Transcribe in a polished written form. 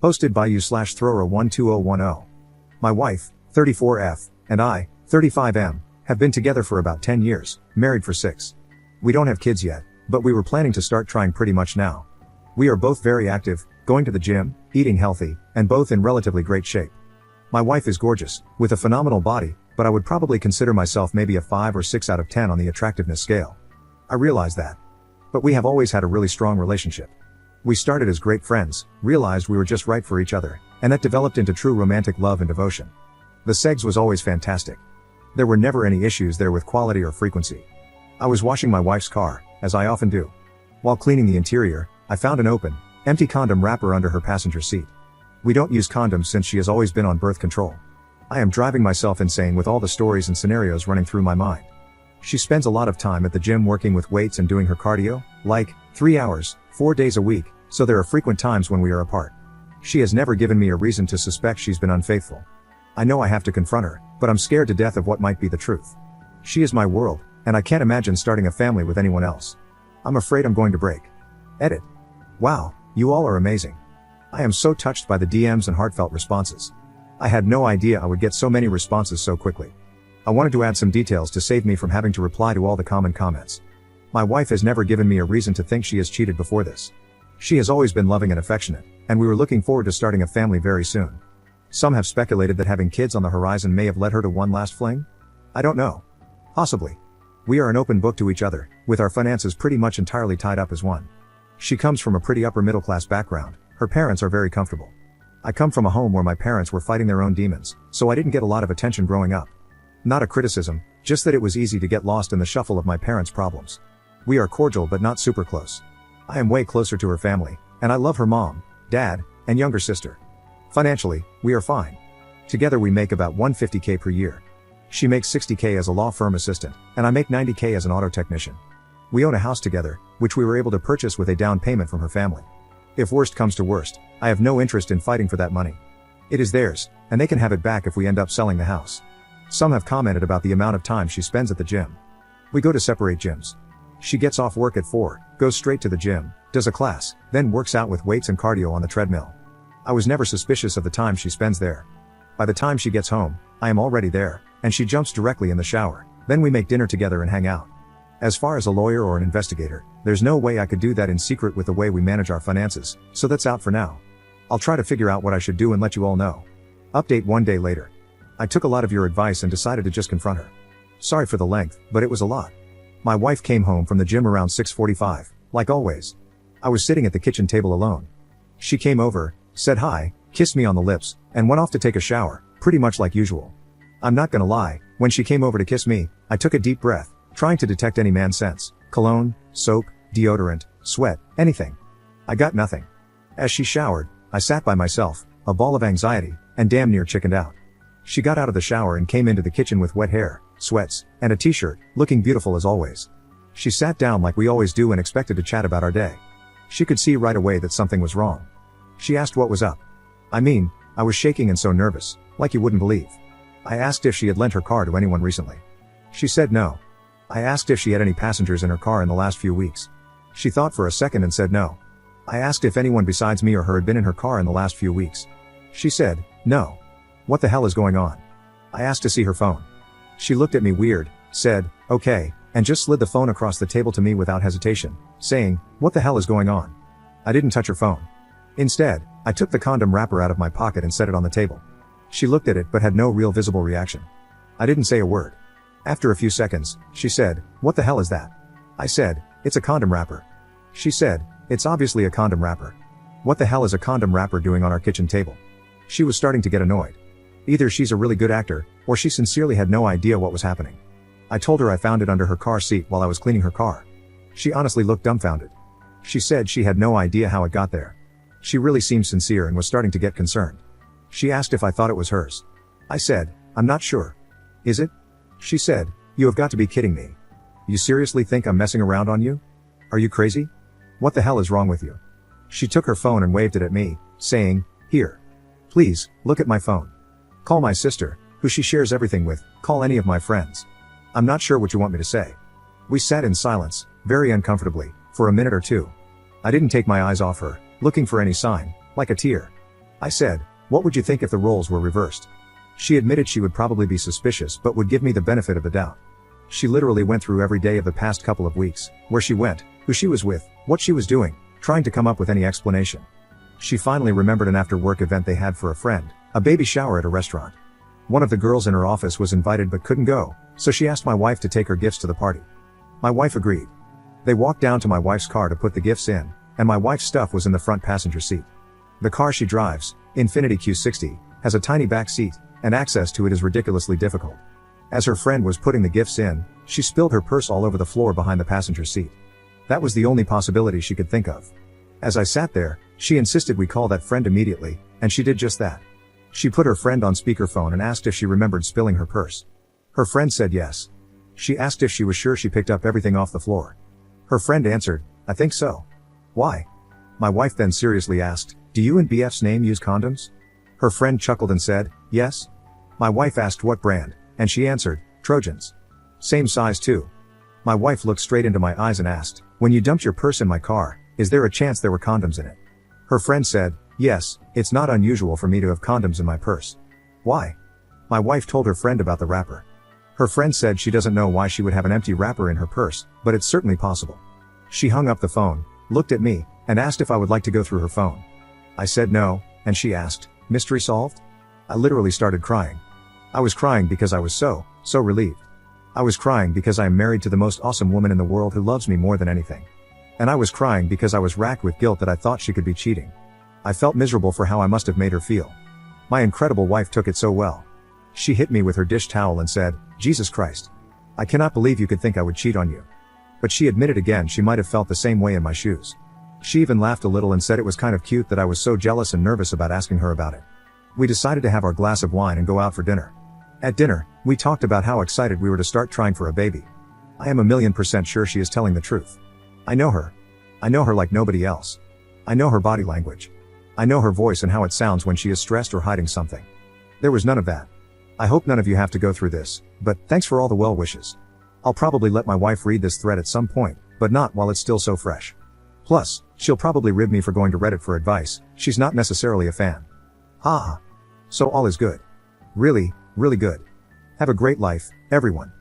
Hosted by you/Throra12010. My wife, 34F, and I, 35M, have been together for about 10 years, married for 6. We don't have kids yet, but we were planning to start trying pretty much now. We are both very active, going to the gym, eating healthy, and both in relatively great shape. My wife is gorgeous, with a phenomenal body, but I would probably consider myself maybe a 5 or 6 out of 10 on the attractiveness scale. I realize that. But we have always had a really strong relationship. We started as great friends, realized we were just right for each other, and that developed into true romantic love and devotion. The sex was always fantastic. There were never any issues there with quality or frequency. I was washing my wife's car, as I often do. While cleaning the interior, I found an open, empty condom wrapper under her passenger seat. We don't use condoms since she has always been on birth control. I am driving myself insane with all the stories and scenarios running through my mind. She spends a lot of time at the gym working with weights and doing her cardio, like 3 hours, 4 days a week, so there are frequent times when we are apart. She has never given me a reason to suspect she's been unfaithful. I know I have to confront her, but I'm scared to death of what might be the truth. She is my world, and I can't imagine starting a family with anyone else. I'm afraid I'm going to break. Edit. Wow, you all are amazing. I am so touched by the DMs and heartfelt responses. I had no idea I would get so many responses so quickly. I wanted to add some details to save me from having to reply to all the common comments. My wife has never given me a reason to think she has cheated before this. She has always been loving and affectionate, and we were looking forward to starting a family very soon. Some have speculated that having kids on the horizon may have led her to one last fling. I don't know. Possibly. We are an open book to each other, with our finances pretty much entirely tied up as one. She comes from a pretty upper middle class background. Her parents are very comfortable. I come from a home where my parents were fighting their own demons, so I didn't get a lot of attention growing up. Not a criticism, just that it was easy to get lost in the shuffle of my parents' problems. We are cordial but not super close. I am way closer to her family, and I love her mom, dad, and younger sister. Financially, we are fine. Together we make about $150K per year. She makes $60K as a law firm assistant, and I make $90K as an auto technician. We own a house together, which we were able to purchase with a down payment from her family. If worst comes to worst, I have no interest in fighting for that money. It is theirs, and they can have it back if we end up selling the house. Some have commented about the amount of time she spends at the gym. We go to separate gyms. She gets off work at 4, goes straight to the gym, does a class, then works out with weights and cardio on the treadmill. I was never suspicious of the time she spends there. By the time she gets home, I am already there, and she jumps directly in the shower, then we make dinner together and hang out. As far as a lawyer or an investigator, there's no way I could do that in secret with the way we manage our finances, so that's out for now. I'll try to figure out what I should do and let you all know. Update 1 day later. I took a lot of your advice and decided to just confront her. Sorry for the length, but it was a lot. My wife came home from the gym around 6:45, like always. I was sitting at the kitchen table alone. She came over, said hi, kissed me on the lips, and went off to take a shower, pretty much like usual. I'm not gonna lie, when she came over to kiss me, I took a deep breath, trying to detect any man scents, cologne, soap, deodorant, sweat, anything. I got nothing. As she showered, I sat by myself, a ball of anxiety, and damn near chickened out. She got out of the shower and came into the kitchen with wet hair, sweats, and a t-shirt, looking beautiful as always. She sat down like we always do and expected to chat about our day. She could see right away that something was wrong. She asked what was up. I was shaking and so nervous, like you wouldn't believe. I asked if she had lent her car to anyone recently. She said no. I asked if she had any passengers in her car in the last few weeks. She thought for a second and said no. I asked if anyone besides me or her had been in her car in the last few weeks. She said, no. What the hell is going on? I asked to see her phone. She looked at me weird, said, okay, and just slid the phone across the table to me without hesitation, saying, what the hell is going on? I didn't touch her phone. Instead, I took the condom wrapper out of my pocket and set it on the table. She looked at it but had no real visible reaction. I didn't say a word. After a few seconds, she said, what the hell is that? I said, it's a condom wrapper. She said, it's obviously a condom wrapper. What the hell is a condom wrapper doing on our kitchen table? She was starting to get annoyed. Either she's a really good actor, or she sincerely had no idea what was happening. I told her I found it under her car seat while I was cleaning her car. She honestly looked dumbfounded. She said she had no idea how it got there. She really seemed sincere and was starting to get concerned. She asked if I thought it was hers. I said, I'm not sure. Is it? She said, you have got to be kidding me. You seriously think I'm messing around on you? Are you crazy? What the hell is wrong with you? She took her phone and waved it at me, saying, here. Please, look at my phone. Call my sister, who she shares everything with, call any of my friends. I'm not sure what you want me to say. We sat in silence, very uncomfortably, for a minute or two. I didn't take my eyes off her, looking for any sign, like a tear. I said, what would you think if the roles were reversed? She admitted she would probably be suspicious but would give me the benefit of the doubt. She literally went through every day of the past couple of weeks, where she went, who she was with, what she was doing, trying to come up with any explanation. She finally remembered an after-work event they had for a friend, a baby shower at a restaurant. One of the girls in her office was invited but couldn't go, so she asked my wife to take her gifts to the party. My wife agreed. They walked down to my wife's car to put the gifts in, and my wife's stuff was in the front passenger seat. The car she drives, Infiniti Q60, has a tiny back seat, and access to it is ridiculously difficult. As her friend was putting the gifts in, she spilled her purse all over the floor behind the passenger seat. That was the only possibility she could think of. As I sat there, she insisted we call that friend immediately, and she did just that. She put her friend on speakerphone and asked if she remembered spilling her purse. Her friend said yes. She asked if she was sure she picked up everything off the floor. Her friend answered, I think so. Why? My wife then seriously asked, do you and BF's name use condoms? Her friend chuckled and said, yes. My wife asked what brand, and she answered, Trojans. Same size too. My wife looked straight into my eyes and asked, when you dumped your purse in my car, is there a chance there were condoms in it? Her friend said, yes, it's not unusual for me to have condoms in my purse. Why? My wife told her friend about the wrapper. Her friend said she doesn't know why she would have an empty wrapper in her purse, but it's certainly possible. She hung up the phone, looked at me, and asked if I would like to go through her phone. I said no, and she asked, mystery solved? I literally started crying. I was crying because I was so relieved. I was crying because I am married to the most awesome woman in the world who loves me more than anything. And I was crying because I was racked with guilt that I thought she could be cheating. I felt miserable for how I must have made her feel. My incredible wife took it so well. She hit me with her dish towel and said, Jesus Christ. I cannot believe you could think I would cheat on you. But she admitted again she might have felt the same way in my shoes. She even laughed a little and said it was kind of cute that I was so jealous and nervous about asking her about it. We decided to have our glass of wine and go out for dinner. At dinner, we talked about how excited we were to start trying for a baby. I am 1,000,000% sure she is telling the truth. I know her. I know her like nobody else. I know her body language. I know her voice and how it sounds when she is stressed or hiding something. There was none of that. I hope none of you have to go through this, but thanks for all the well wishes. I'll probably let my wife read this thread at some point, but not while it's still so fresh. Plus, she'll probably rib me for going to Reddit for advice. She's not necessarily a fan. Haha. So all is good. Really, really good. Have a great life, everyone.